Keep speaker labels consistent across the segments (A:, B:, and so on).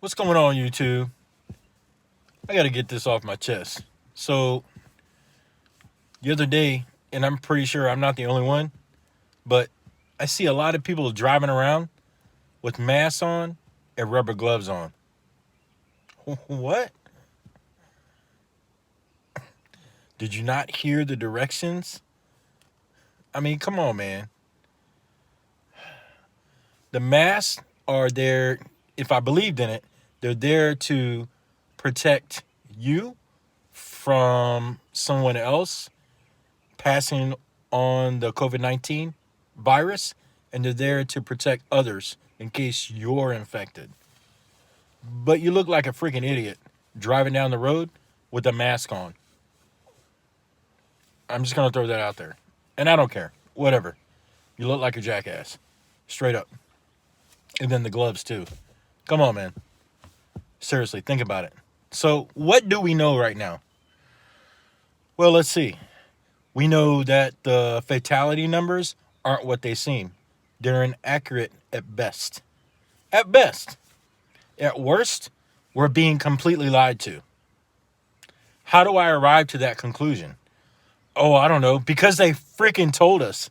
A: What's going on, YouTube? I got to get this off my chest. So, the other day, and I'm pretty sure I'm not the only one, but I see a lot of people driving around with masks on and rubber gloves on. What? Did you not hear the directions? I mean, come on, man. The masks are there, if I believed in it, they're there to protect you from someone else passing on the COVID-19 virus, and they're there to protect others in case you're infected. But you look like a freaking idiot driving down the road with a mask on. I'm just going to throw that out there. And I don't care. Whatever. You look like a jackass. Straight up. And then the gloves, too. Come on, man. Seriously, think about it. So, what do we know right now? Well, let's see. We know that the fatality numbers aren't what they seem. They're inaccurate at best. At best. At worst, we're being completely lied to. How do I arrive to that conclusion? Oh, I don't know. Because they freaking told us.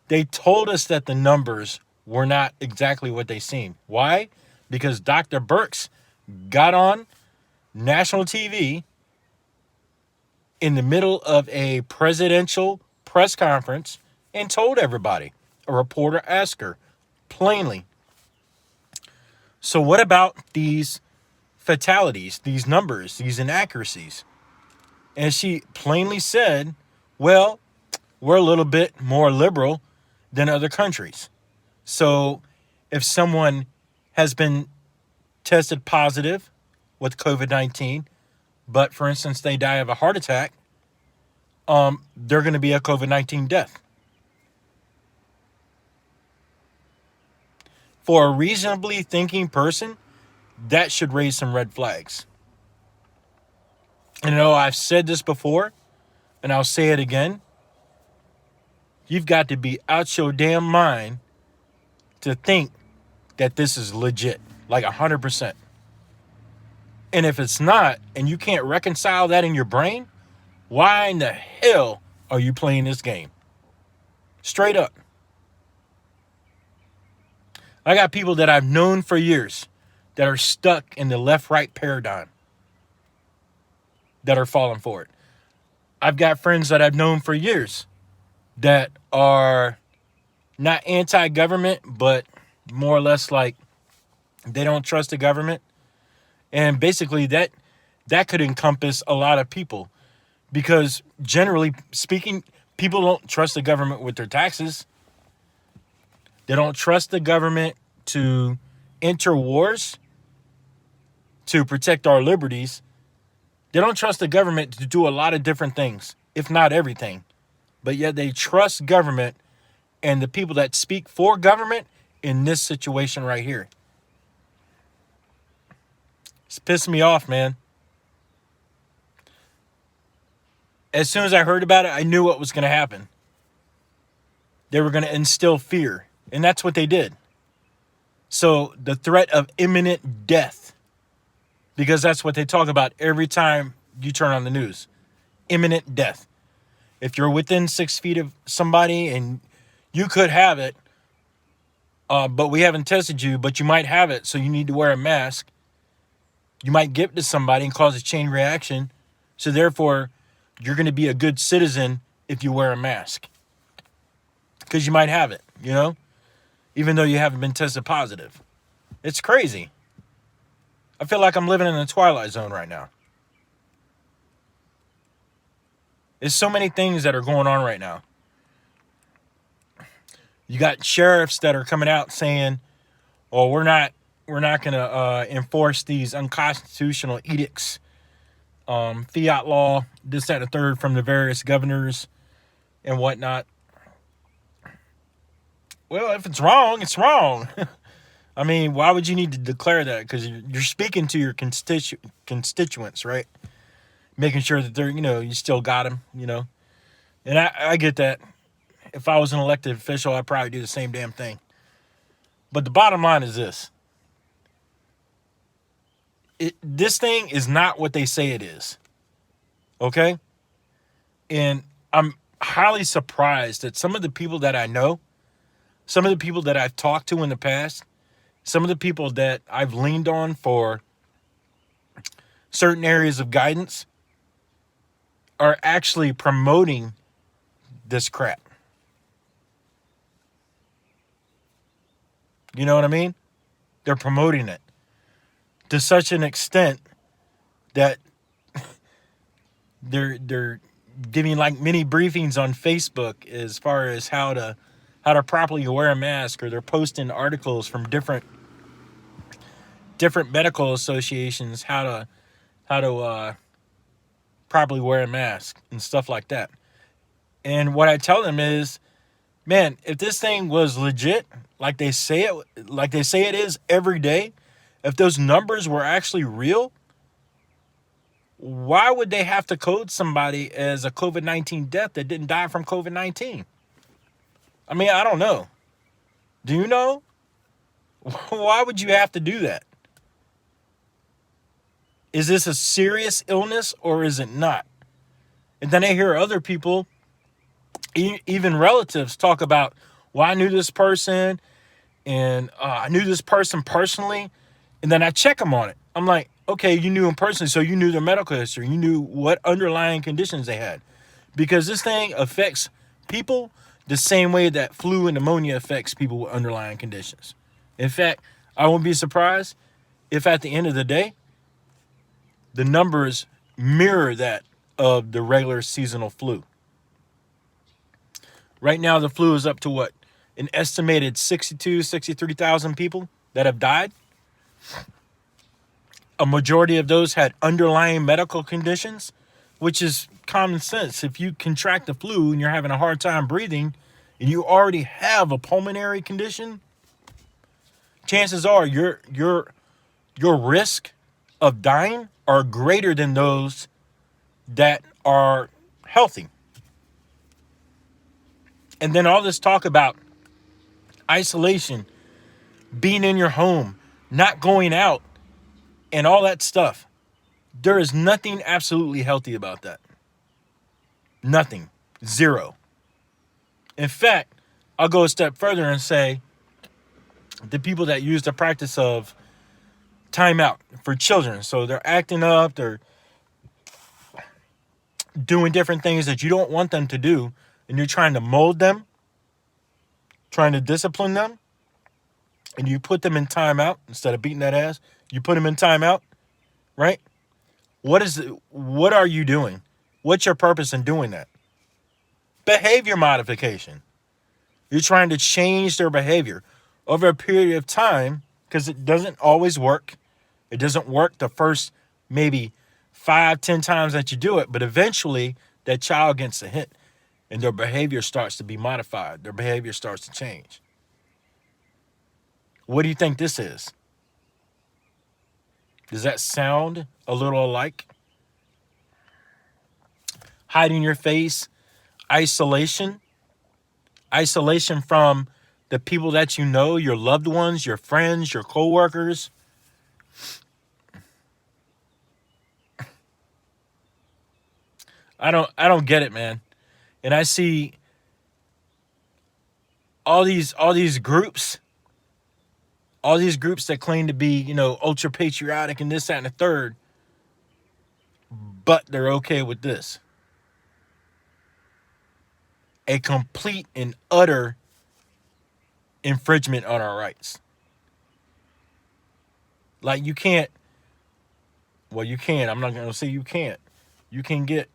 A: They told us that the numbers were not exactly what they seem. Why? Because Dr. Birx got on national TV in the middle of a presidential press conference and told everybody. A reporter asked her plainly. So what about these fatalities, these numbers, these inaccuracies? And she plainly said, well, we're a little bit more liberal than other countries. So if someone has been tested positive with COVID-19, but for instance, they die of a heart attack, they're going to be a COVID-19 death. For a reasonably thinking person, that should raise some red flags. And I've said this before, and I'll say it again. You've got to be out your damn mind to think that this is legit, like 100%. And if it's not, and you can't reconcile that in your brain, why in the hell are you playing this game? Straight up. I got people that I've known for years that are stuck in the left-right paradigm that are falling for it. I've got friends that I've known for years that are not anti-government, but more or less like they don't trust the government. And basically that could encompass a lot of people because generally speaking, people don't trust the government with their taxes. They don't trust the government to enter wars to protect our liberties. They don't trust the government to do a lot of different things, if not everything. But yet they trust government and the people that speak for government in this situation right here. It's pissing me off, man. As soon as I heard about it, I knew what was going to happen. They were going to instill fear, and that's what they did. So the threat of imminent death, because that's what they talk about every time you turn on the news. Imminent death. If you're within 6 feet of somebody and you could have it, but we haven't tested you, but you might have it, so you need to wear a mask. You might give it to somebody and cause a chain reaction. So therefore, you're going to be a good citizen if you wear a mask. Because you might have it, even though you haven't been tested positive. It's crazy. I feel like I'm living in the Twilight Zone right now. There's so many things that are going on right now. You got sheriffs that are coming out saying, "Oh, we're not going to enforce these unconstitutional edicts, fiat law, this, that, and the third from the various governors and whatnot." Well, if it's wrong, it's wrong. I mean, why would you need to declare that? Because you're speaking to your constituents, right? Making sure that they're, you still got them, And I get that. If I was an elected official, I'd probably do the same damn thing. But the bottom line is this. This thing is not what they say it is. Okay? And I'm highly surprised that some of the people that I know, some of the people that I've talked to in the past, some of the people that I've leaned on for certain areas of guidance are actually promoting this crap. You know what I mean? They're promoting it to such an extent that they're giving like mini briefings on Facebook as far as how to properly wear a mask, or they're posting articles from different medical associations how to properly wear a mask and stuff like that. And what I tell them is, man, if this thing was legit, like they say it is every day, if those numbers were actually real, why would they have to code somebody as a COVID-19 death that didn't die from COVID-19? I mean, I don't know. Do you know? Why would you have to do that? Is this a serious illness or is it not? And then I hear other people, even relatives, talk about, well, I knew this person and I knew this person personally. And then I check them on it. I'm like, okay, you knew him personally, so you knew their medical history. You knew what underlying conditions they had. Because this thing affects people the same way that flu and pneumonia affects people with underlying conditions. In fact, I won't be surprised if at the end of the day, the numbers mirror that of the regular seasonal flu. Right now, the flu is up to what? An estimated 63,000 people that have died. A majority of those had underlying medical conditions, which is common sense. If you contract the flu and you're having a hard time breathing and you already have a pulmonary condition, chances are your risk of dying are greater than those that are healthy. And then all this talk about isolation, being in your home, not going out, and all that stuff. There is nothing absolutely healthy about that. Nothing. Zero. In fact, I'll go a step further and say the people that use the practice of timeout for children. So they're acting up, they're doing different things that you don't want them to do, and you're trying to mold them, trying to discipline them, and you put them in timeout instead of beating that ass. You put them in timeout, right? What are you doing? What's your purpose in doing that? Behavior modification. You're trying to change their behavior over a period of time, because it doesn't always work. It doesn't work the first maybe 5-10 times that you do it, but eventually that child gets a hit and their behavior starts to be modified. Their behavior starts to change. What do you think this is? Does that sound a little alike? Hiding your face, isolation from the people that you know, your loved ones, your friends, your coworkers. I don't get it, man. And I see all these groups, that claim to be, ultra patriotic and this, that, and the third, but they're okay with this. A complete and utter infringement on our rights. Like, you can't, well, you can. I'm not going to say you can't. You can get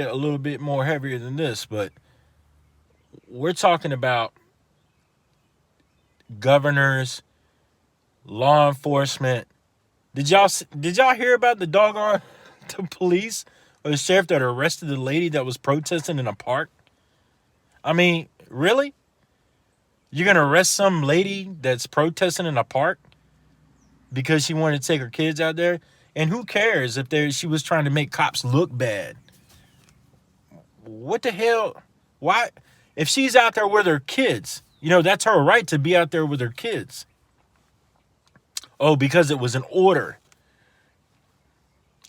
A: a little bit more heavier than this, but we're talking about governors, law enforcement. Did y'all hear about the doggone the police or the sheriff that arrested the lady that was protesting in a park? I mean, really? You're going to arrest some lady that's protesting in a park because she wanted to take her kids out there? And who cares if she was trying to make cops look bad? What the hell? Why? If she's out there with her kids, that's her right to be out there with her kids. Oh, because it was an order.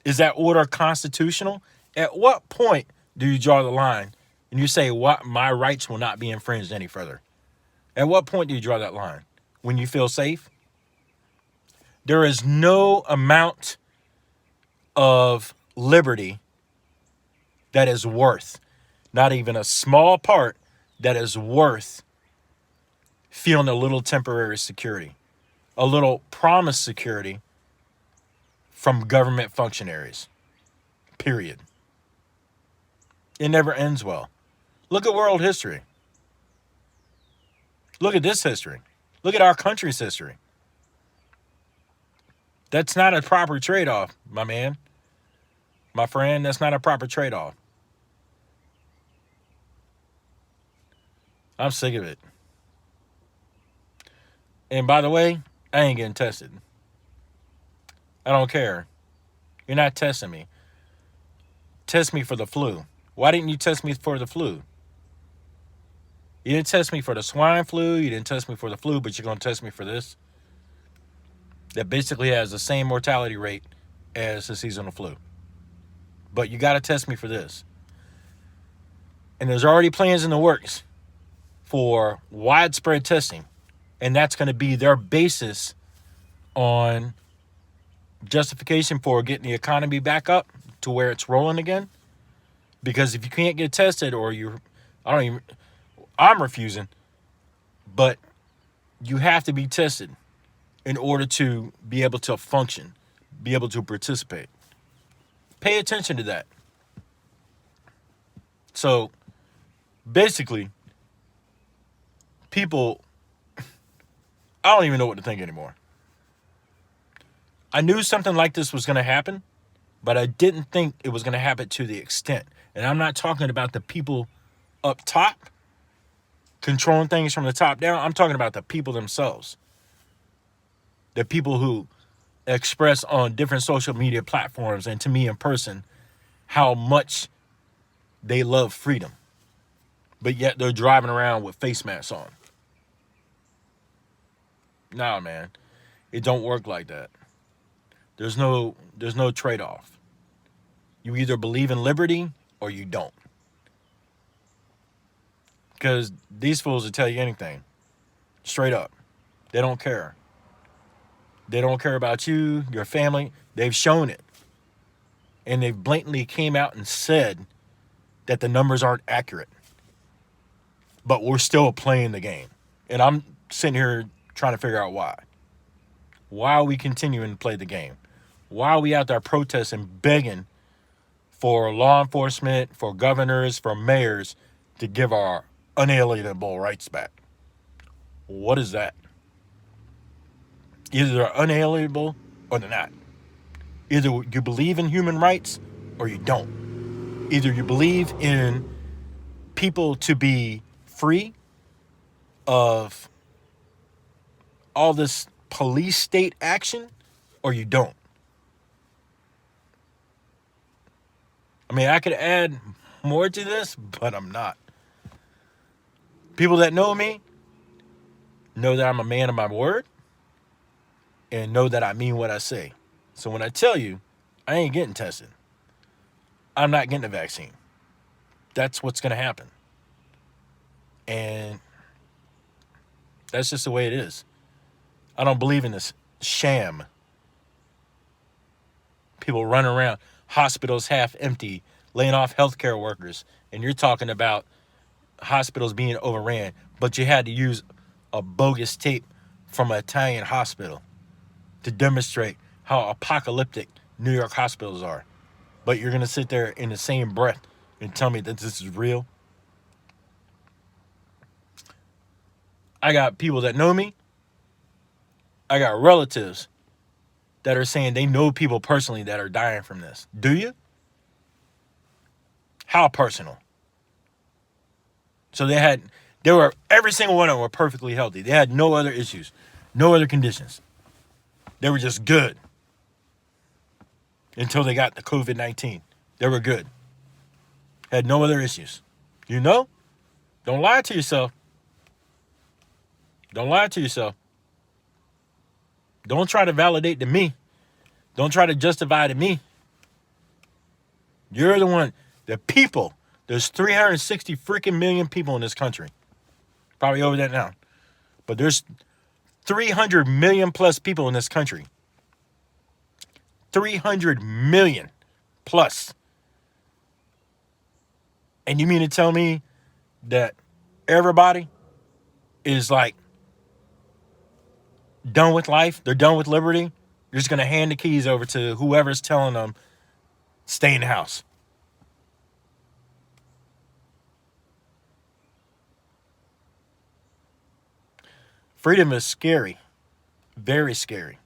A: Is that order constitutional? At what point do you draw the line and you say, what, my rights will not be infringed any further? At what point do you draw that line? When you feel safe? There is no amount of liberty that is worth, not even a small part that is worth feeling a little temporary security, a little promised security from government functionaries. Period. It never ends well. Look at world history. Look at this history. Look at our country's history. That's not a proper trade-off, my man. My friend, that's not a proper trade-off. I'm sick of it. And by the way, I ain't getting tested. I don't care. You're not testing me. Test me for the flu. Why didn't you test me for the flu? You didn't test me for the swine flu. You didn't test me for the flu, but you're going to test me for this? That basically has the same mortality rate as the seasonal flu. But you got to test me for this. And there's already plans in the works for widespread testing. And that's going to be their basis on justification for getting the economy back up to where it's rolling again. Because if you can't get tested or I'm refusing, but you have to be tested in order to be able to function, be able to participate. Pay attention to that. So basically, people, I don't even know what to think anymore. I knew something like this was going to happen, but I didn't think it was going to happen to the extent. And I'm not talking about the people up top controlling things from the top down. I'm talking about the people themselves. The people who express on different social media platforms and to me in person how much they love freedom, but yet they're driving around with face masks on. Nah, man, it don't work like that. There's no trade-off. You either believe in liberty or you don't. Because these fools will tell you anything. Straight up. They don't care. They don't care about you, your family. They've shown it. And they've blatantly came out and said that the numbers aren't accurate. But we're still playing the game. And I'm sitting here trying to figure out why. Why are we continuing to play the game? Why are we out there protesting, begging for law enforcement, for governors, for mayors to give our unalienable rights back? What is that? Either they're unalienable or they're not. Either you believe in human rights or you don't. Either you believe in people to be free of all this police state action or you don't. I mean, I could add more to this, but I'm not. People that know me know that I'm a man of my word and know that I mean what I say. So when I tell you, I ain't getting tested. I'm not getting a vaccine. That's what's going to happen. And that's just the way it is. I don't believe in this sham. People run around, hospitals half empty, laying off healthcare workers. And you're talking about hospitals being overran, but you had to use a bogus tape from an Italian hospital to demonstrate how apocalyptic New York hospitals are. But you're going to sit there in the same breath and tell me that this is real? I got people that know me. I got relatives that are saying they know people personally that are dying from this. Do you? How personal? So every single one of them were perfectly healthy. They had no other issues, no other conditions. They were just good until they got the COVID-19. They were good. Had no other issues. You know? Don't lie to yourself. Don't lie to yourself. Don't try to validate to me. Don't try to justify to me You're the one, the people. There's 360 freaking million people in this country. Probably over that now. But there's 300 million plus people in this country. 300 million plus. And you mean to tell me that everybody is like done with life? They're done with liberty? You're just going to hand the keys over to whoever's telling them, stay in the house. Freedom is scary. Very scary.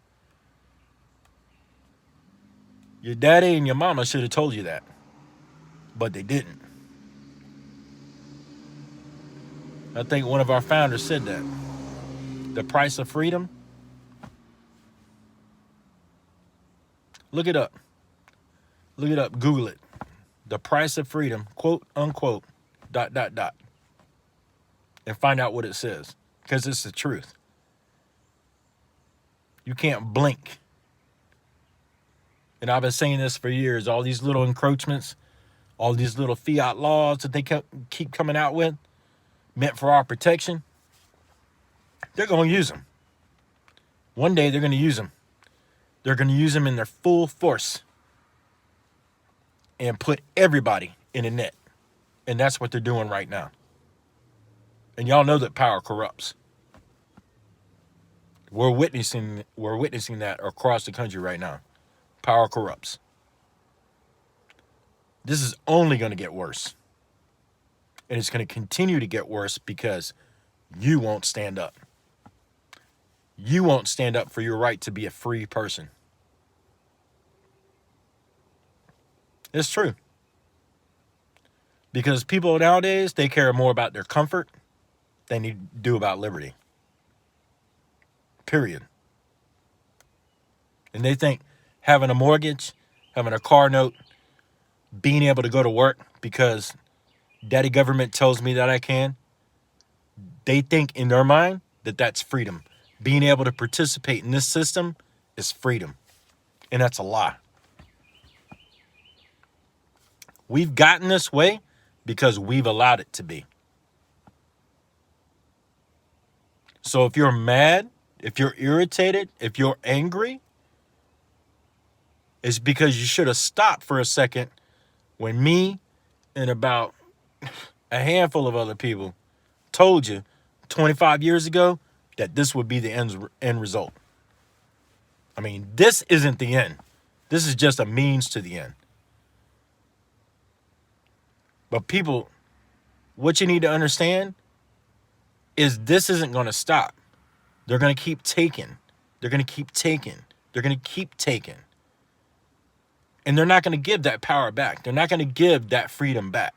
A: Your daddy and your mama should have told you that. But they didn't. I think one of our founders said that. The price of freedom. Look it up. Look it up. Google it. The price of freedom, quote, unquote, ... And find out what it says. Because it's the truth. You can't blink. And I've been saying this for years. All these little encroachments, all these little fiat laws that they keep coming out with, meant for our protection, they're going to use them. One day they're going to use them. They're going to use them in their full force and put everybody in a net. And that's what they're doing right now. And y'all know that power corrupts. We're witnessing that across the country right now. Power corrupts. This is only going to get worse. And it's going to continue to get worse because you won't stand up. You won't stand up for your right to be a free person. It's true. Because people nowadays, they care more about their comfort than they do about liberty. Period. And they think having a mortgage, having a car note, being able to go to work because daddy government tells me that I can, they think in their mind that that's freedom. Being able to participate in this system is freedom. And that's a lie. We've gotten this way because we've allowed it to be. So if you're mad, if you're irritated, if you're angry, it's because you should have stopped for a second when me and about a handful of other people told you 25 years ago that this would be the end result. I mean, this isn't the end. This is just a means to the end. But people, what you need to understand is this isn't going to stop. They're going to keep taking. They're going to keep taking. They're going to keep taking. And they're not going to give that power back. They're not going to give that freedom back.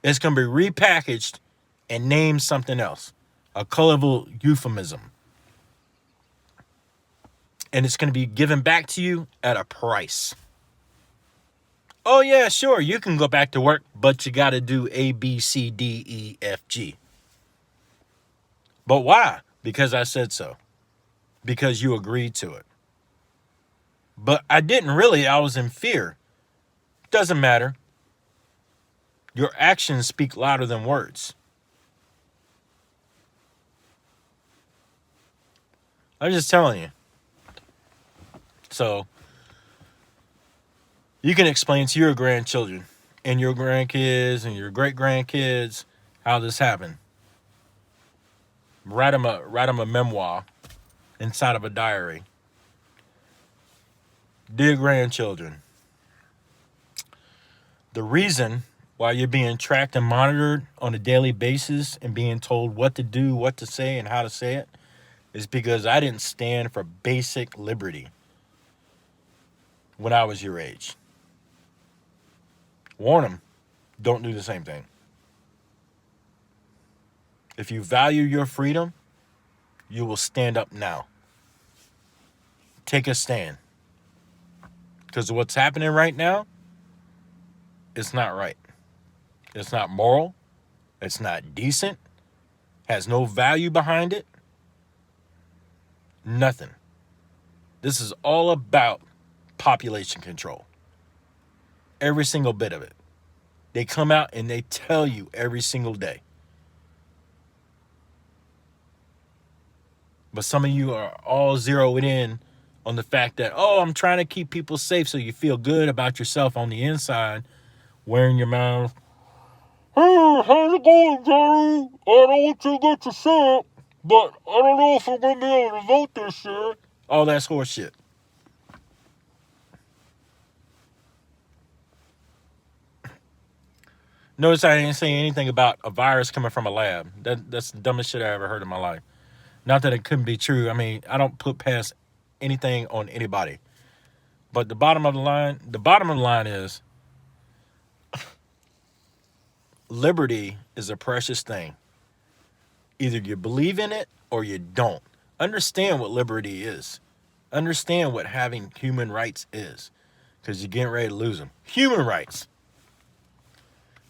A: It's going to be repackaged and named something else. A colorful euphemism. And it's going to be given back to you at a price. Oh, yeah, sure, you can go back to work, but you got to do A, B, C, D, E, F, G. But why? Because I said so. Because you agreed to it. But I didn't really. I was in fear. Doesn't matter. Your actions speak louder than words. I'm just telling you. So, you can explain to your grandchildren and your grandkids and your great-grandkids how this happened. Write them a memoir inside of a diary. Dear grandchildren, the reason why you're being tracked and monitored on a daily basis and being told what to do, what to say, and how to say it is because I didn't stand for basic liberty when I was your age. Warn them, don't do the same thing. If you value your freedom, you will stand up now. Take a stand. Because what's happening right now, it's not right. It's not moral. It's not decent. Has no value behind it. Nothing. This is all about population control. Every single bit of it. They come out and they tell you every single day. But some of you are all zeroed in on the fact that, oh, I'm trying to keep people safe so you feel good about yourself on the inside, wearing your mouth. Hey, how's it going, Johnny? I don't want you to get your shit, but I don't know if I'm going to be able to vote this year. All that's horse shit. Notice I didn't say anything about a virus coming from a lab. That's the dumbest shit I ever heard in my life. Not that it couldn't be true. I mean, I don't put past anything on anybody. But the bottom of the line is liberty is a precious thing. Either you believe in it or you don't. Understand what liberty is. Understand what having human rights is. Because you're getting ready to lose them. Human rights.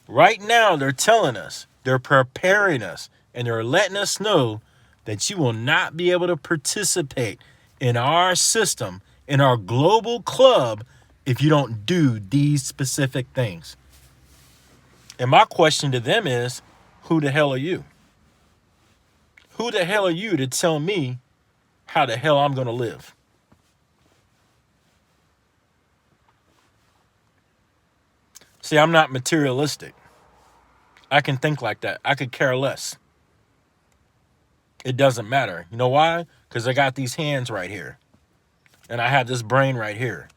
A: Right now, they're telling us, they're preparing us, and they're letting us know that you will not be able to participate in our system, in our global club, if you don't do these specific things. And my question to them is, who the hell are you? Who the hell are you to tell me how the hell I'm going to live? See, I'm not materialistic. I can think like that. I could care less. It doesn't matter. You know why? Because I got these hands right here. And I have this brain right here.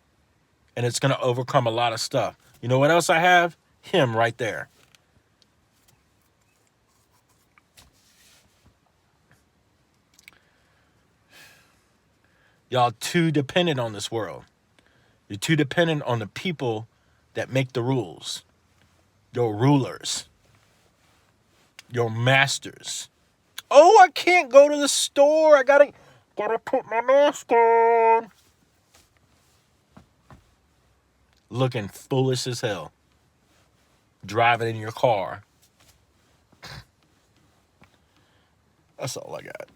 A: And it's going to overcome a lot of stuff. You know what else I have? Him right there. Y'all too dependent on this world. You're too dependent on the people that make the rules. Your rulers. Your masters. Oh, I can't go to the store. I gotta put my mask on. Looking foolish as hell. Driving in your car. That's all I got.